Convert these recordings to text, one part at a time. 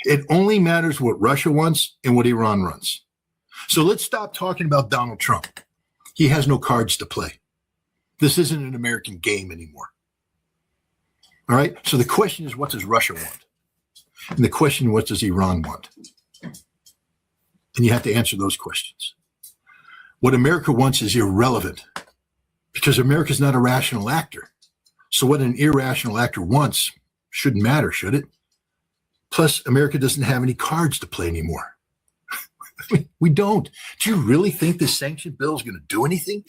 It only matters what Russia wants and what Iran wants. So let's stop talking about Donald Trump. He has no cards to play. This isn't an American game anymore. All right. So the question is, what does Russia want? And the question, what does Iran want? And you have to answer those questions. What America wants is irrelevant because America is not a rational actor. So what an irrational actor wants shouldn't matter, should it? Plus, America doesn't have any cards to play anymore. We don't. Do you really think this sanction bill is going to do anything?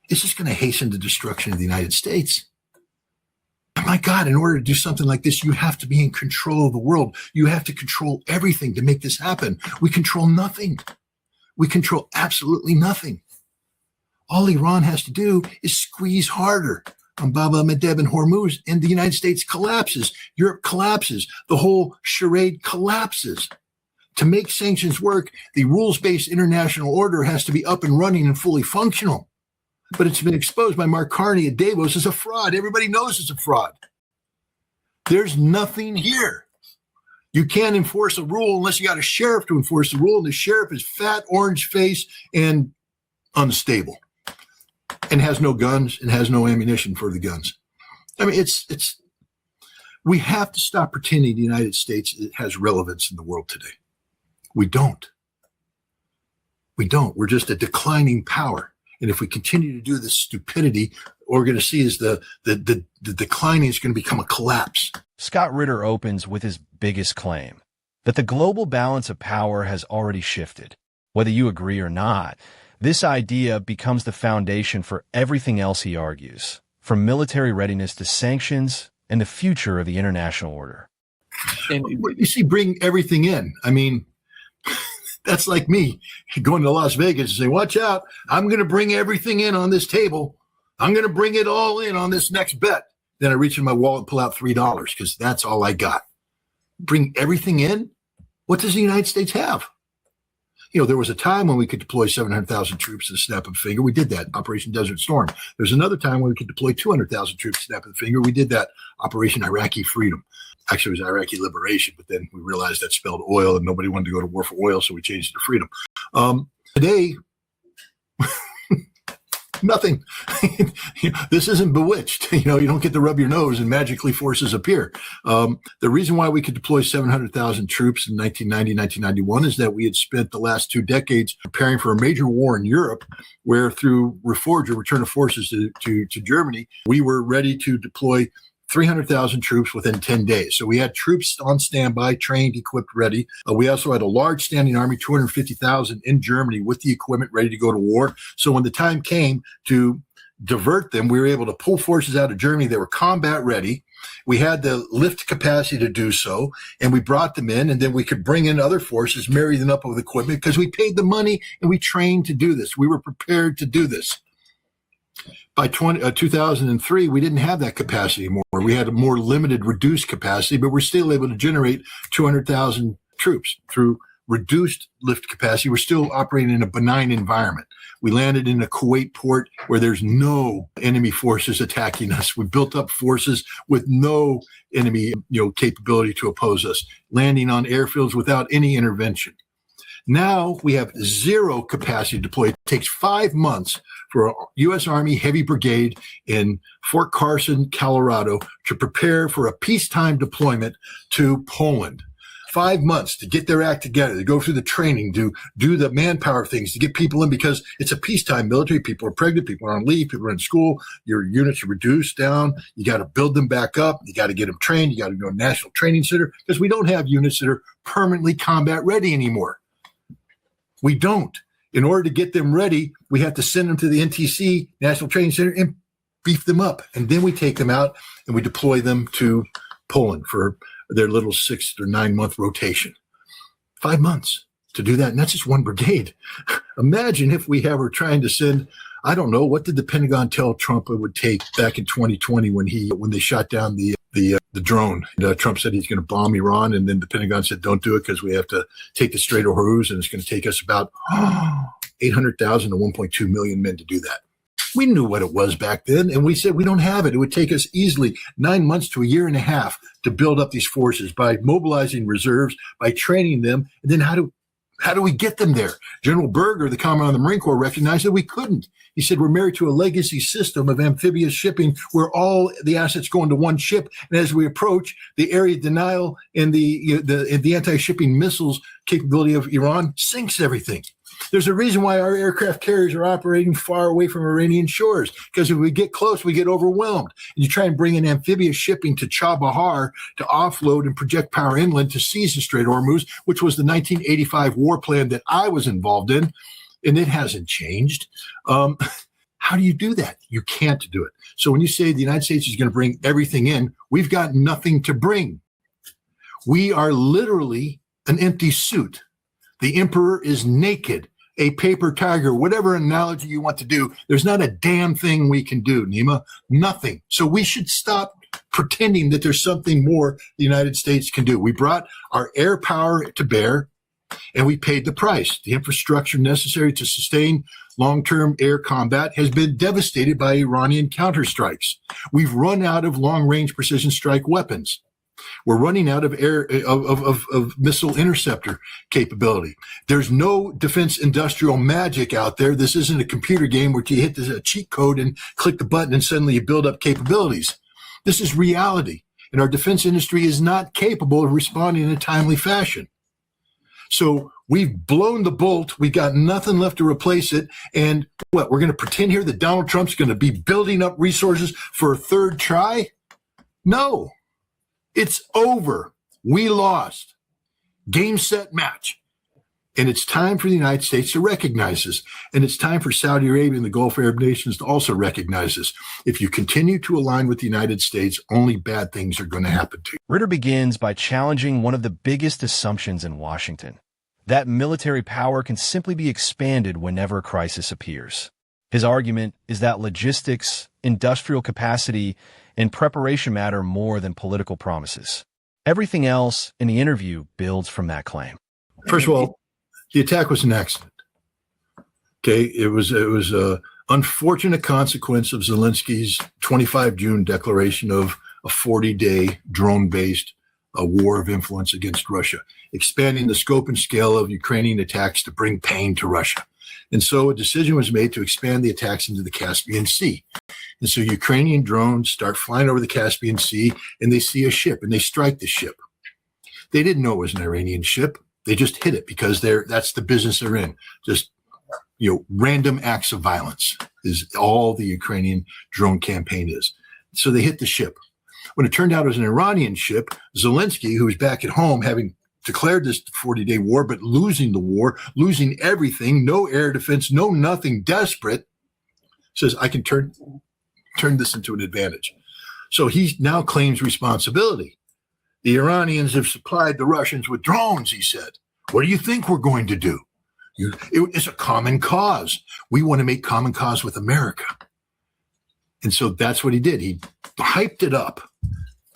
It's just going to hasten the destruction of the United States. And my God, in order to do something like this, you have to be in control of the world. You have to control everything to make this happen. We control nothing. We control absolutely nothing. All Iran has to do is squeeze harder on Bab el-Mandeb and Hormuz, and the United States collapses. Europe collapses. The whole charade collapses. To make sanctions work, the rules-based international order has to be up and running and fully functional. But it's been exposed by Mark Carney at Davos as a fraud. Everybody knows it's a fraud. There's nothing here. You can't enforce a rule unless you got a sheriff to enforce the rule, and the sheriff is fat, orange-faced, and unstable, and has no guns and has no ammunition for the guns. I mean, we have to stop pretending the United States has relevance in the world today. We don't. We don't. We're just a declining power. And if we continue to do this stupidity, what we're going to see is the declining is going to become a collapse. Scott Ritter opens with his biggest claim, that the global balance of power has already shifted. Whether you agree or not, this idea becomes the foundation for everything else he argues, from military readiness to sanctions and the future of the international order. And you see, bring everything in. I mean, that's like me going to Las Vegas and saying, watch out, I'm going to bring everything in on this table. I'm going to bring it all in on this next bet. Then I reach in my wallet and pull out $3 because that's all I got. Bring everything in? What does the United States have? You know, there was a time when we could deploy 700,000 troops in a snap of a finger. We did that, Operation Desert Storm. There's another time when we could deploy 200,000 troops in a snap of the finger. We did that, Operation Iraqi Freedom. Actually, it was Iraqi Liberation, but then we realized that spelled oil and nobody wanted to go to war for oil, so we changed it to freedom. Today, nothing. This isn't Bewitched. You know, you don't get to rub your nose and magically forces appear. The reason why we could deploy 700,000 troops in 1990, 1991 is that we had spent the last 2 decades preparing for a major war in Europe, where through Reforge, or Return of Forces to Germany, we were ready to deploy 300,000 troops within 10 days. So we had troops on standby, trained, equipped, ready. We also had a large standing army, 250,000 in Germany with the equipment ready to go to war. So when the time came to divert them, we were able to pull forces out of Germany that were combat ready. We had the lift capacity to do so, and we brought them in, and then we could bring in other forces, marry them up with equipment, because we paid the money and we trained to do this. We were prepared to do this. By 2003, we didn't have that capacity anymore. We had a more limited, reduced capacity, but we're still able to generate 200,000 troops through reduced lift capacity. We're still operating in a benign environment. We landed in a Kuwait port where there's no enemy forces attacking us. We built up forces with no enemy, capability to oppose us, landing on airfields without any intervention. Now we have zero capacity to deploy. It takes 5 months for a U.S. Army Heavy Brigade in Fort Carson, Colorado, to prepare for a peacetime deployment to Poland. 5 months to get their act together, to go through the training, to do the manpower things, to get people in, because it's a peacetime military. People are pregnant, people are on leave, people are in school. Your units are reduced down. You got to build them back up. You got to get them trained. You got to go to a national training center, because we don't have units that are permanently combat ready anymore. We don't. In order to get them ready, we have to send them to the NTC, National Training Center, and beef them up. And then we take them out and we deploy them to Poland for their little 6 or 9 month rotation. 5 months to do that. And that's just one brigade. Imagine if we were trying to send, I don't know, what did the Pentagon tell Trump it would take back in 2020 when they shot down the drone? Trump said he's going to bomb Iran, and then the Pentagon said, don't do it because we have to take the Strait of Hormuz, and it's going to take us about 800,000 to 1.2 million men to do that. We knew what it was back then, and we said we don't have it. It would take us easily 9 months to a year and a half to build up these forces by mobilizing reserves, by training them, and then how do we get them there? General Berger, the Commandant of the Marine Corps, recognized that we couldn't. He said, we're married to a legacy system of amphibious shipping where all the assets go into one ship. And as we approach, the area denial and the anti-shipping missiles capability of Iran sinks everything. There's a reason why our aircraft carriers are operating far away from Iranian shores, because if we get close, we get overwhelmed. And you try and bring in amphibious shipping to Chabahar to offload and project power inland to seize the Strait of Hormuz, which was the 1985 war plan that I was involved in, and it hasn't changed. How do you do that? You can't do it. So when you say the United States is going to bring everything in, we've got nothing to bring. We are literally an empty suit. The emperor is naked, a paper tiger, whatever analogy you want to do. There's not a damn thing we can do, Nima. Nothing. So we should stop pretending that there's something more the United States can do. We brought our air power to bear, and we paid the price. The infrastructure necessary to sustain long-term air combat has been devastated by Iranian counterstrikes. We've run out of long-range precision strike weapons. We're running out of of missile interceptor capability. There's no defense industrial magic out there. This isn't a computer game where you hit a cheat code and click the button and suddenly you build up capabilities. This is reality, and our defense industry is not capable of responding in a timely fashion. So we've blown the bolt. We got nothing left to replace it. And what, we're going to pretend here that Donald Trump's going to be building up resources for a third try? No. It's over. We lost. Game, set, match. And it's time for the United States to recognize this. And it's time for Saudi Arabia and the Gulf Arab nations to also recognize this. If you continue to align with the United States, only bad things are going to happen to you. Ritter begins by challenging one of the biggest assumptions in Washington, that military power can simply be expanded whenever a crisis appears. His argument is that logistics, industrial capacity, and preparation matter more than political promises. Everything else in the interview builds from that claim. First of all, the attack was an accident. Okay, it was a unfortunate consequence of Zelensky's 25 June declaration of a 40-day drone-based war of influence against Russia, expanding the scope and scale of Ukrainian attacks to bring pain to Russia. And so a decision was made to expand the attacks into the Caspian Sea. And so Ukrainian drones start flying over the Caspian Sea, and they see a ship, and they strike the ship. They didn't know it was an Iranian ship. They just hit it because that's the business they're in. Just, random acts of violence is all the Ukrainian drone campaign is. So they hit the ship. When it turned out it was an Iranian ship, Zelensky, who was back at home having declared this 40-day war, but losing the war, losing everything, no air defense, no nothing, desperate, says, I can turn this into an advantage. So he now claims responsibility. The Iranians have supplied the Russians with drones, he said. What do you think we're going to do? It's a common cause. We want to make common cause with America. And so that's what he did. He hyped it up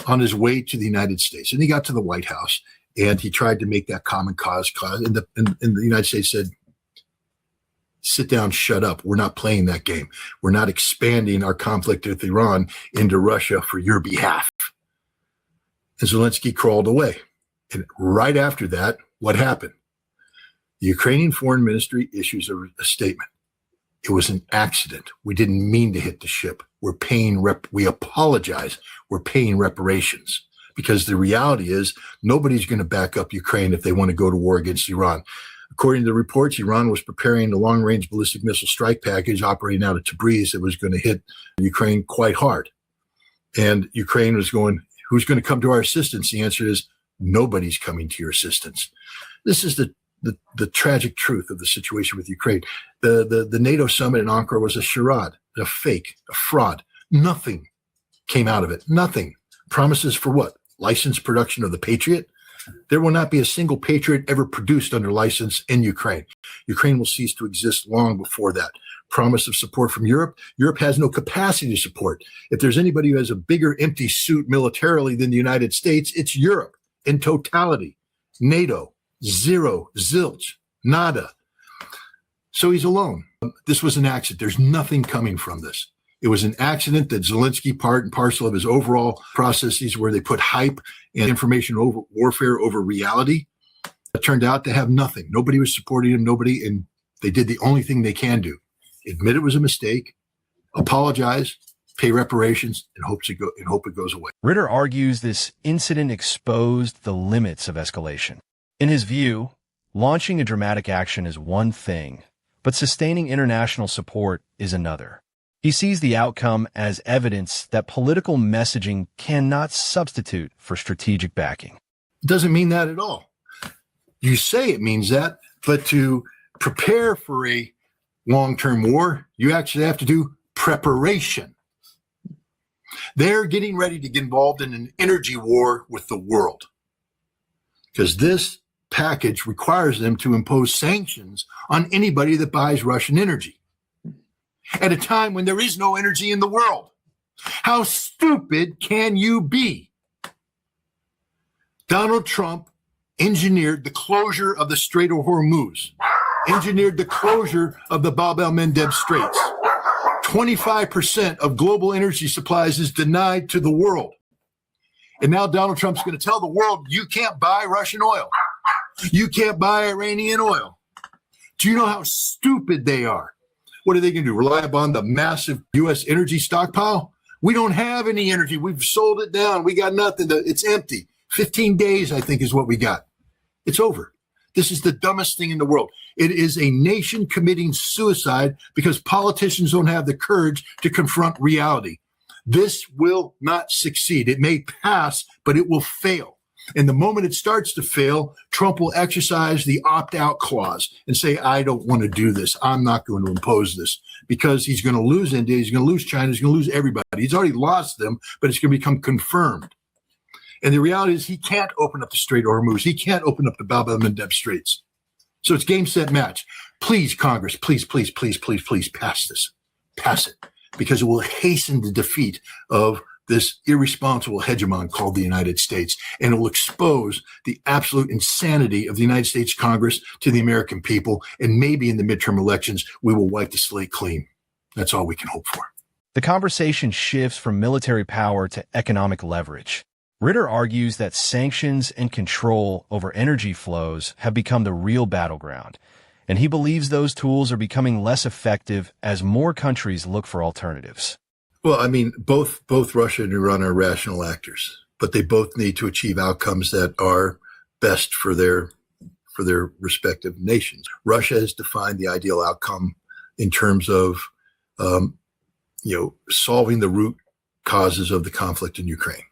on his way to the United States. And he got to the White House, and he tried to make that common cause. And the United States said, sit down, shut up. We're not playing that game. We're not expanding our conflict with Iran into Russia for your behalf. And Zelensky crawled away. And right after that, what happened? The Ukrainian Foreign Ministry issues a statement. It was an accident. We didn't mean to hit the ship. We're paying we apologize. We're paying reparations, because the reality is nobody's going to back up Ukraine if they want to go to war against Iran. According to the reports, Iran was preparing a long-range ballistic missile strike package operating out of Tabriz that was going to hit Ukraine quite hard. And Ukraine was going, who's going to come to our assistance? The answer is nobody's coming to your assistance. This is the tragic truth of the situation with Ukraine. The NATO summit in Ankara was a charade, a fake, a fraud. Nothing came out of it. Nothing. Promises for what? Licensed production of the Patriot? There will not be a single Patriot ever produced under license in Ukraine. Ukraine will cease to exist long before that. Promise of support from Europe. Europe has no capacity to support. If there's anybody who has a bigger empty suit militarily than the United States, it's Europe in totality. NATO, zero, zilch, nada. So he's alone. This was an accident. There's nothing coming from this. It was an accident that Zelensky, part and parcel of his overall processes where they put hype and information over warfare over reality, it turned out to have nothing. Nobody was supporting him, and they did the only thing they can do. Admit it was a mistake, apologize, pay reparations, and hope it goes away. Ritter argues this incident exposed the limits of escalation. In his view, launching a dramatic action is one thing, but sustaining international support is another. He sees the outcome as evidence that political messaging cannot substitute for strategic backing. It doesn't mean that at all. You say it means that, but to prepare for a long-term war, you actually have to do preparation. They're getting ready to get involved in an energy war with the world because this package requires them to impose sanctions on anybody that buys Russian energy at a time when there is no energy in the world. How stupid can you be? Donald Trump engineered the closure of the Strait of Hormuz, engineered the closure of the Bab el-Mandeb Straits. 25% of global energy supplies is denied to the world. And now Donald Trump's going to tell the world, you can't buy Russian oil. You can't buy Iranian oil. Do you know how stupid they are? What are they going to do? Rely upon the massive U.S. energy stockpile? We don't have any energy. We've sold it down. We got nothing. It's empty. 15 days, I think, is what we got. It's over. This is the dumbest thing in the world. It is a nation committing suicide because politicians don't have the courage to confront reality. This will not succeed. It may pass, but it will fail. And the moment it starts to fail, Trump will exercise the opt-out clause and say, I don't want to do this. I'm not going to impose this because he's going to lose India. He's going to lose China. He's going to lose everybody. He's already lost them, but it's going to become confirmed. And the reality is he can't open up the Strait of Hormuz. He can't open up the Bab el-Mandeb Straits. So it's game, set, match. Please, Congress, please pass this. Pass it, because it will hasten the defeat of this irresponsible hegemon called the United States, and it will expose the absolute insanity of the United States Congress to the American people, and maybe in the midterm elections, we will wipe the slate clean. That's all we can hope for. The conversation shifts from military power to economic leverage. Ritter argues that sanctions and control over energy flows have become the real battleground, and he believes those tools are becoming less effective as more countries look for alternatives. Well, I mean, both Russia and Iran are rational actors, but they both need to achieve outcomes that are best for their respective nations. Russia has defined the ideal outcome in terms of, solving the root causes of the conflict in Ukraine.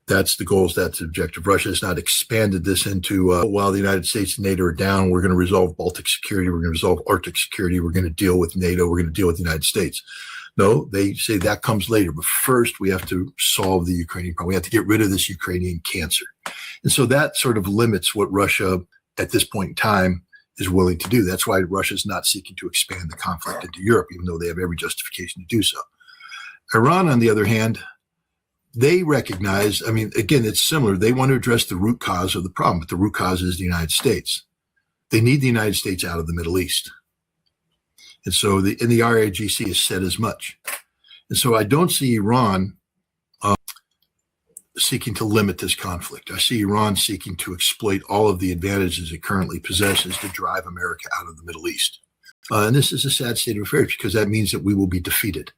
That's the goals. That's the objective. Russia has not expanded this into, while the United States and NATO are down, we're going to resolve Baltic security. We're going to resolve Arctic security. We're going to deal with NATO. We're going to deal with the United States. No, they say that comes later. But first, we have to solve the Ukrainian problem. We have to get rid of this Ukrainian cancer. And so that sort of limits what Russia at this point in time is willing to do. That's why Russia is not seeking to expand the conflict into Europe, even though they have every justification to do so. Iran, on the other hand, they recognize, I mean, again, it's similar. They want to address the root cause of the problem, but the root cause is the United States. They need the United States out of the Middle East. And so the RIGC has said as much. And so I don't see Iran seeking to limit this conflict. I see Iran seeking to exploit all of the advantages it currently possesses to drive America out of the Middle East. And this is a sad state of affairs because that means that we will be defeated.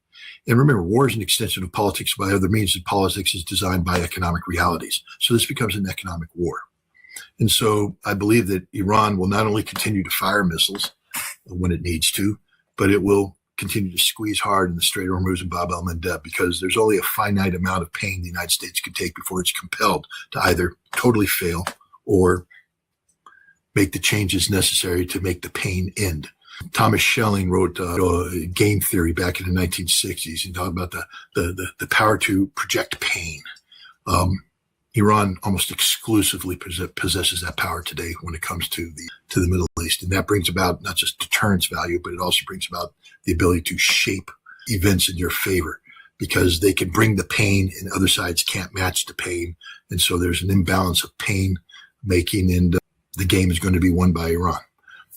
And remember, war is an extension of politics by other means, and politics is designed by economic realities. So this becomes an economic war. And so I believe that Iran will not only continue to fire missiles when it needs to, but it will continue to squeeze hard in the Strait of Hormuz and Bab el-Mandeb because there's only a finite amount of pain the United States can take before it's compelled to either totally fail or make the changes necessary to make the pain end. Thomas Schelling wrote game theory back in the 1960s. He talked about the power to project pain. Iran almost exclusively possesses that power today when it comes to the Middle East, and that brings about not just deterrence value, but it also brings about the ability to shape events in your favor because they can bring the pain, and other sides can't match the pain, and so there's an imbalance of pain making, and the game is going to be won by Iran.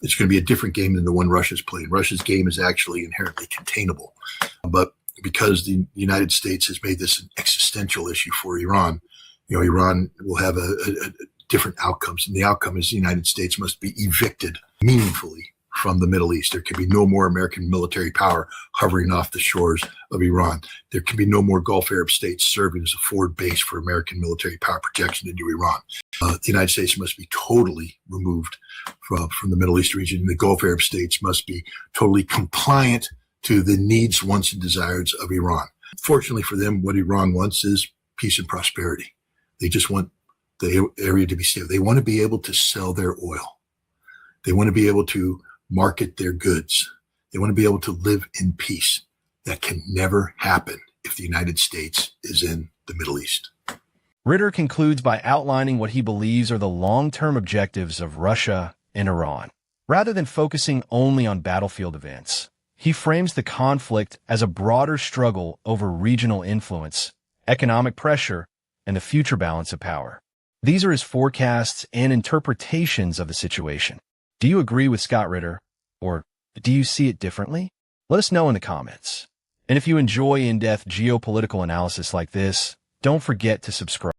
It's going to be a different game than the one Russia's playing. Russia's game is actually inherently containable. But because the United States has made this an existential issue for Iran, Iran will have a different outcomes. And the outcome is the United States must be evicted meaningfully from the Middle East. There can be no more American military power hovering off the shores of Iran. There can be no more Gulf Arab states serving as a forward base for American military power projection into Iran. The United States must be totally removed from the Middle East region. The Gulf Arab states must be totally compliant to the needs, wants, and desires of Iran. Fortunately for them, what Iran wants is peace and prosperity. They just want the area to be stable. They want to be able to sell their oil. They want to be able to market their goods. They want to be able to live in peace. That can never happen if the United States is in the Middle East. Ritter concludes by outlining what he believes are the long-term objectives of Russia and Iran. Rather than focusing only on battlefield events, he frames the conflict as a broader struggle over regional influence, economic pressure, and the future balance of power. These are his forecasts and interpretations of the situation. Do you agree with Scott Ritter, or do you see it differently? Let us know in the comments. And if you enjoy in-depth geopolitical analysis like this, don't forget to subscribe.